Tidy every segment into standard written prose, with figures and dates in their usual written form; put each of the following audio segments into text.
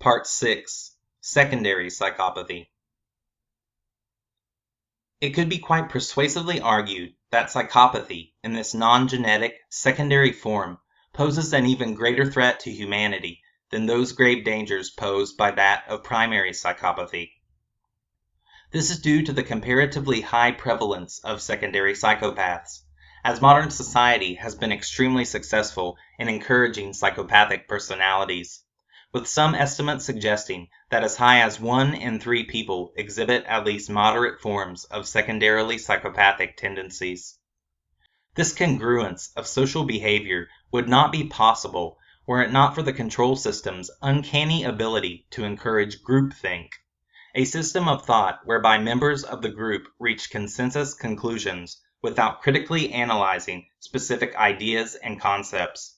Part 6. Secondary Psychopathy. It could be quite persuasively argued that psychopathy, in this non-genetic, secondary form, poses an even greater threat to humanity than those grave dangers posed by that of primary psychopathy. This is due to the comparatively high prevalence of secondary psychopaths, as modern society has been extremely successful in encouraging psychopathic personalities, with some estimates suggesting that as high as 1 in 3 people exhibit at least moderate forms of secondarily psychopathic tendencies. This congruence of social behavior would not be possible were it not for the control system's uncanny ability to encourage groupthink, a system of thought whereby members of the group reach consensus conclusions without critically analyzing specific ideas and concepts.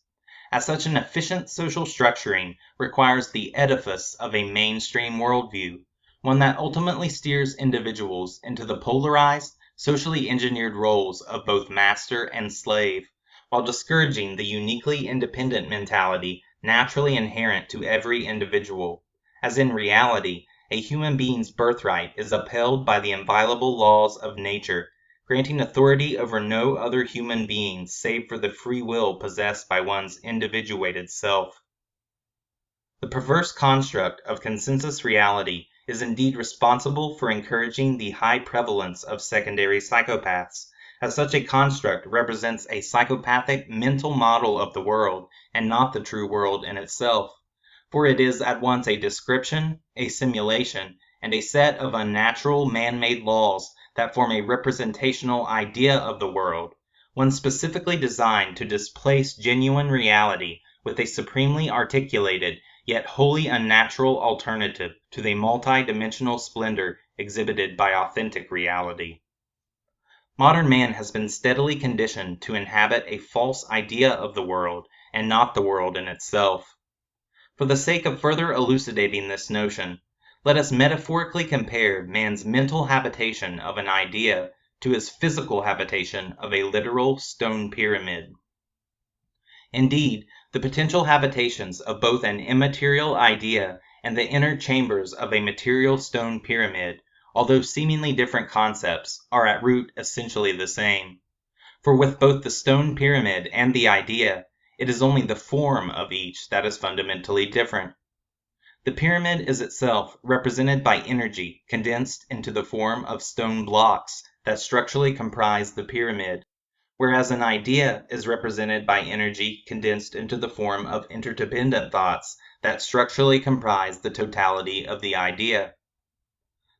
As such an efficient social structuring requires the edifice of a mainstream worldview, one that ultimately steers individuals into the polarized, socially engineered roles of both master and slave, while discouraging the uniquely independent mentality naturally inherent to every individual, as in reality, a human being's birthright is upheld by the inviolable laws of nature, granting authority over no other human being save for the free will possessed by one's individuated self. The perverse construct of consensus reality is indeed responsible for encouraging the high prevalence of secondary psychopaths, as such a construct represents a psychopathic mental model of the world and not the true world in itself, for it is at once a description, a simulation, and a set of unnatural man-made laws that form a representational idea of the world, one specifically designed to displace genuine reality with a supremely articulated yet wholly unnatural alternative to the multi-dimensional splendor exhibited by authentic reality. Modern man has been steadily conditioned to inhabit a false idea of the world and not the world in itself. For the sake of further elucidating this notion, let us metaphorically compare man's mental habitation of an idea to his physical habitation of a literal stone pyramid. Indeed, the potential habitations of both an immaterial idea and the inner chambers of a material stone pyramid, although seemingly different concepts, are at root essentially the same. For with both the stone pyramid and the idea, it is only the form of each that is fundamentally different. The pyramid is itself represented by energy condensed into the form of stone blocks that structurally comprise the pyramid, whereas an idea is represented by energy condensed into the form of interdependent thoughts that structurally comprise the totality of the idea.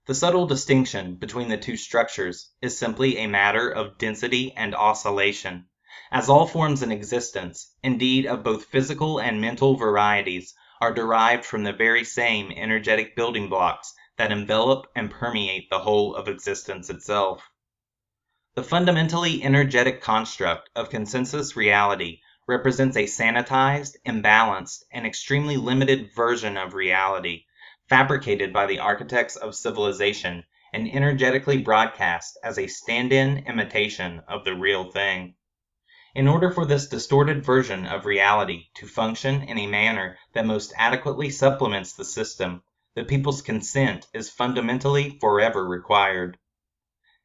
The subtle distinction between the two structures is simply a matter of density and oscillation, as all forms in existence, indeed of both physical and mental varieties, are derived from the very same energetic building blocks that envelop and permeate the whole of existence itself. The fundamentally energetic construct of consensus reality represents a sanitized, imbalanced, and extremely limited version of reality, fabricated by the architects of civilization and energetically broadcast as a stand-in imitation of the real thing. In order for this distorted version of reality to function in a manner that most adequately supplements the system, the people's consent is fundamentally forever required.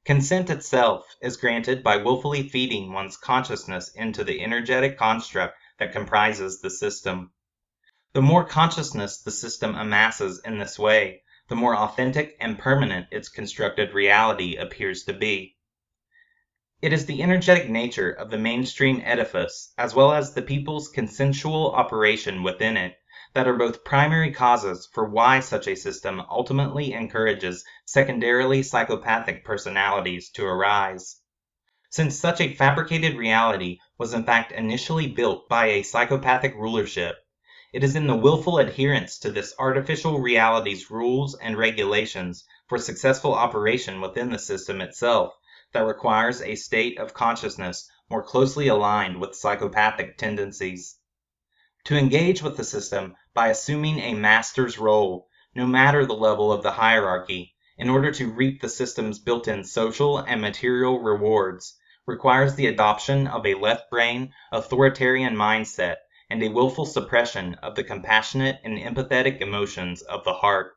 Consent itself is granted by willfully feeding one's consciousness into the energetic construct that comprises the system. The more consciousness the system amasses in this way, the more authentic and permanent its constructed reality appears to be. It is the energetic nature of the mainstream edifice, as well as the people's consensual operation within it, that are both primary causes for why such a system ultimately encourages secondarily psychopathic personalities to arise. Since such a fabricated reality was in fact initially built by a psychopathic rulership, it is in the willful adherence to this artificial reality's rules and regulations for successful operation within the system itself that requires a state of consciousness more closely aligned with psychopathic tendencies. To engage with the system by assuming a master's role, no matter the level of the hierarchy, in order to reap the system's built-in social and material rewards, requires the adoption of a left-brain, authoritarian mindset and a willful suppression of the compassionate and empathetic emotions of the heart.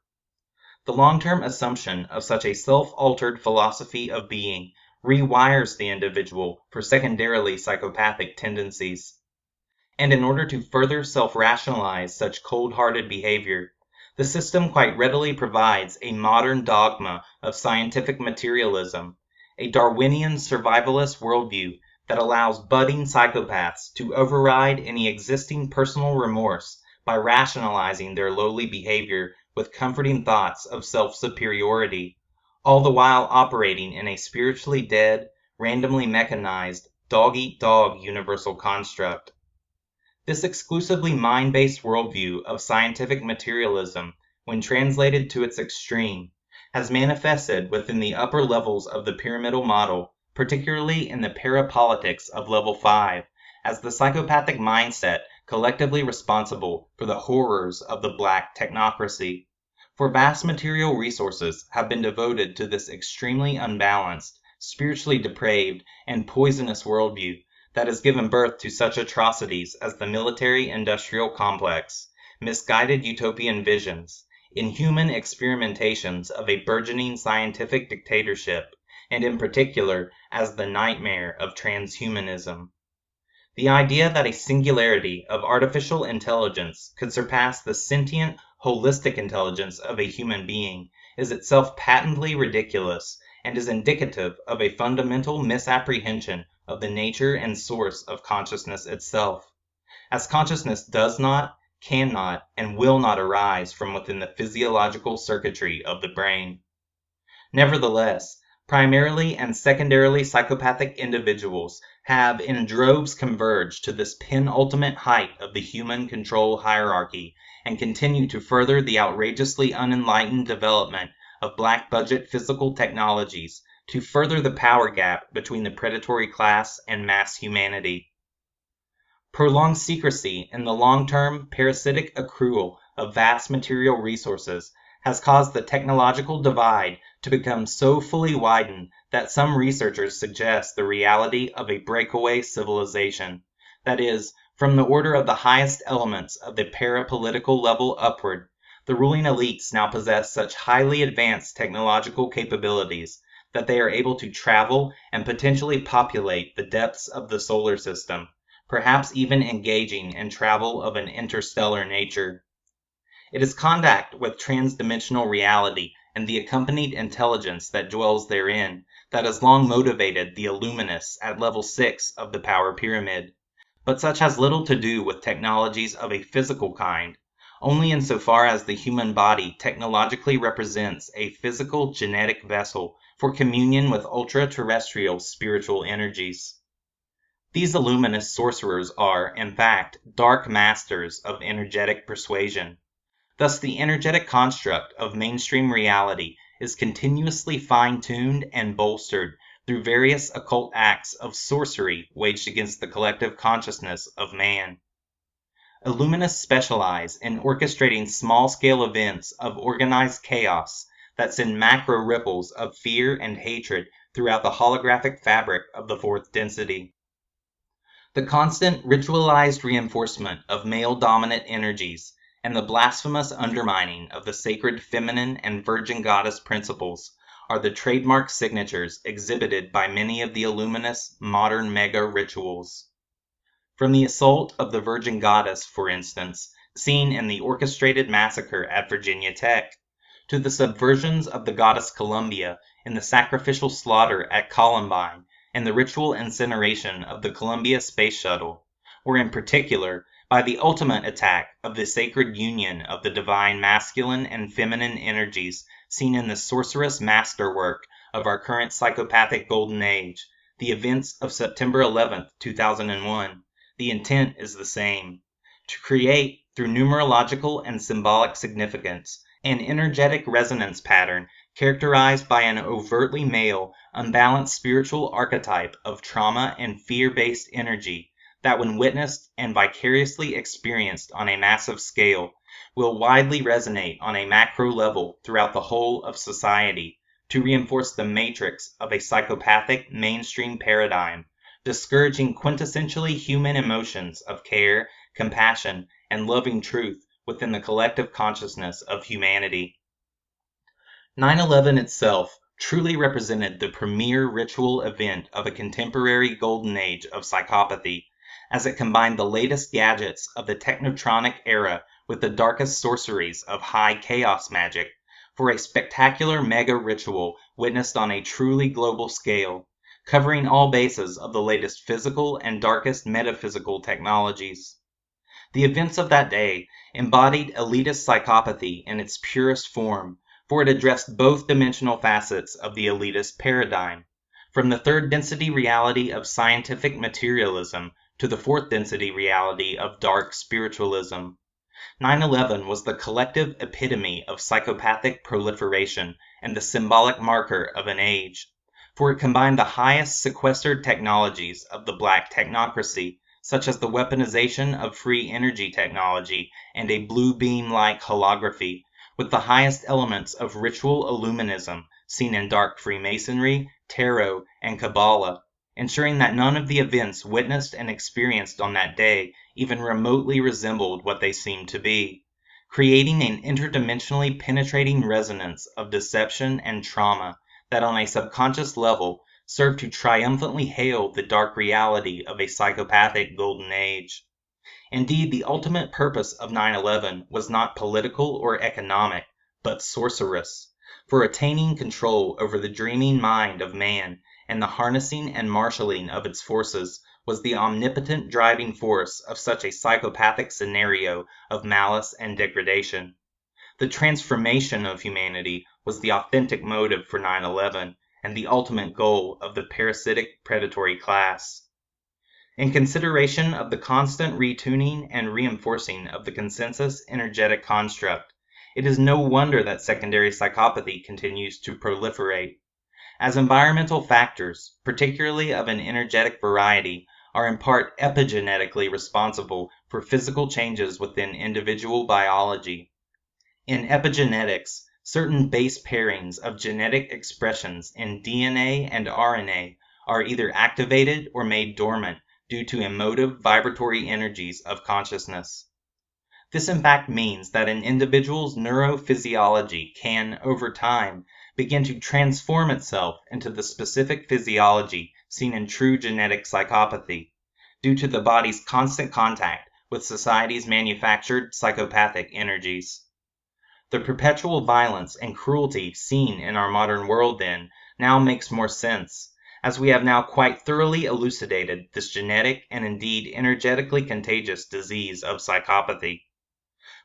The long-term assumption of such a self-altered philosophy of being rewires the individual for secondarily psychopathic tendencies. And in order to further self-rationalize such cold-hearted behavior, the system quite readily provides a modern dogma of scientific materialism, a Darwinian survivalist worldview that allows budding psychopaths to override any existing personal remorse by rationalizing their lowly behavior with comforting thoughts of self-superiority, all the while operating in a spiritually dead, randomly mechanized, dog-eat-dog universal construct. This exclusively mind-based worldview of scientific materialism, when translated to its extreme, has manifested within the upper levels of the pyramidal model, particularly in the parapolitics of level 5, as the psychopathic mindset collectively responsible for the horrors of the black technocracy. For vast material resources have been devoted to this extremely unbalanced, spiritually depraved, and poisonous worldview that has given birth to such atrocities as the military-industrial complex, misguided utopian visions, inhuman experimentations of a burgeoning scientific dictatorship, and in particular as the nightmare of transhumanism. The idea that a singularity of artificial intelligence could surpass the sentient, holistic intelligence of a human being is itself patently ridiculous and is indicative of a fundamental misapprehension of the nature and source of consciousness itself, as consciousness does not, cannot, and will not arise from within the physiological circuitry of the brain. Nevertheless, primarily and secondarily psychopathic individuals have in droves converged to this penultimate height of the human control hierarchy and continue to further the outrageously unenlightened development of black-budget physical technologies to further the power gap between the predatory class and mass humanity. Prolonged secrecy in the long-term parasitic accrual of vast material resources has caused the technological divide to become so fully widened that some researchers suggest the reality of a breakaway civilization, that is, from the order of the highest elements of the parapolitical level upward, the ruling elites now possess such highly advanced technological capabilities that they are able to travel and potentially populate the depths of the solar system, perhaps even engaging in travel of an interstellar nature. It is contact with transdimensional reality and the accompanied intelligence that dwells therein that has long motivated the Illuminists at level 6 of the power pyramid, but such has little to do with technologies of a physical kind, only insofar as the human body technologically represents a physical genetic vessel for communion with ultra-terrestrial spiritual energies. These Illuminist sorcerers are, in fact, dark masters of energetic persuasion. Thus, the energetic construct of mainstream reality is continuously fine-tuned and bolstered through various occult acts of sorcery waged against the collective consciousness of man. Illuminists specialize in orchestrating small-scale events of organized chaos that send macro ripples of fear and hatred throughout the holographic fabric of the fourth density. The constant ritualized reinforcement of male-dominant energies and the blasphemous undermining of the sacred feminine and virgin goddess principles are the trademark signatures exhibited by many of the Illuminists' modern mega-rituals. From the assault of the virgin goddess, for instance, seen in the orchestrated massacre at Virginia Tech, to the subversions of the goddess Columbia in the sacrificial slaughter at Columbine and the ritual incineration of the Columbia Space Shuttle, or in particular, by the ultimate attack of the sacred union of the divine masculine and feminine energies seen in the sorcerous masterwork of our current psychopathic Golden Age, the events of September 11, 2001, the intent is the same: to create, through numerological and symbolic significance, an energetic resonance pattern characterized by an overtly male, unbalanced spiritual archetype of trauma and fear-based energy that, when witnessed and vicariously experienced on a massive scale, will widely resonate on a macro level throughout the whole of society to reinforce the matrix of a psychopathic mainstream paradigm, discouraging quintessentially human emotions of care, compassion, and loving truth within the collective consciousness of humanity. 9/11 itself truly represented the premier ritual event of a contemporary golden age of psychopathy, as it combined the latest gadgets of the technotronic era with the darkest sorceries of high chaos magic for a spectacular mega ritual witnessed on a truly global scale, covering all bases of the latest physical and darkest metaphysical technologies. The events of that day embodied elitist psychopathy in its purest form, for it addressed both dimensional facets of the elitist paradigm, from the third density reality of scientific materialism to the fourth density reality of dark spiritualism. 9/11 was the collective epitome of psychopathic proliferation and the symbolic marker of an age, for it combined the highest sequestered technologies of the black technocracy, such as the weaponization of free energy technology and a blue beam-like holography, with the highest elements of ritual Illuminism seen in dark Freemasonry, Tarot, and Kabbalah, ensuring that none of the events witnessed and experienced on that day even remotely resembled what they seemed to be, creating an interdimensionally penetrating resonance of deception and trauma that on a subconscious level served to triumphantly hail the dark reality of a psychopathic golden age. Indeed, the ultimate purpose of 9/11 was not political or economic, but sorcerous, for attaining control over the dreaming mind of man, and the harnessing and marshalling of its forces was the omnipotent driving force of such a psychopathic scenario of malice and degradation. The transformation of humanity was the authentic motive for 9/11 and the ultimate goal of the parasitic predatory class. In consideration of the constant retuning and reinforcing of the consensus energetic construct, it is no wonder that secondary psychopathy continues to proliferate, as environmental factors, particularly of an energetic variety, are in part epigenetically responsible for physical changes within individual biology. In epigenetics, certain base pairings of genetic expressions in DNA and RNA are either activated or made dormant due to emotive vibratory energies of consciousness. This in fact means that an individual's neurophysiology can, over time, begin to transform itself into the specific physiology seen in true genetic psychopathy, due to the body's constant contact with society's manufactured psychopathic energies. The perpetual violence and cruelty seen in our modern world, then, now makes more sense, as we have now quite thoroughly elucidated this genetic and indeed energetically contagious disease of psychopathy.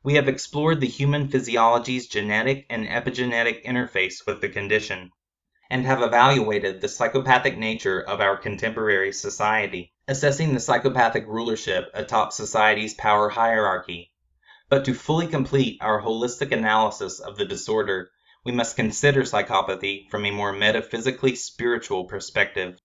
We have explored the human physiology's genetic and epigenetic interface with the condition, and have evaluated the psychopathic nature of our contemporary society, assessing the psychopathic rulership atop society's power hierarchy. But to fully complete our holistic analysis of the disorder, we must consider psychopathy from a more metaphysically spiritual perspective.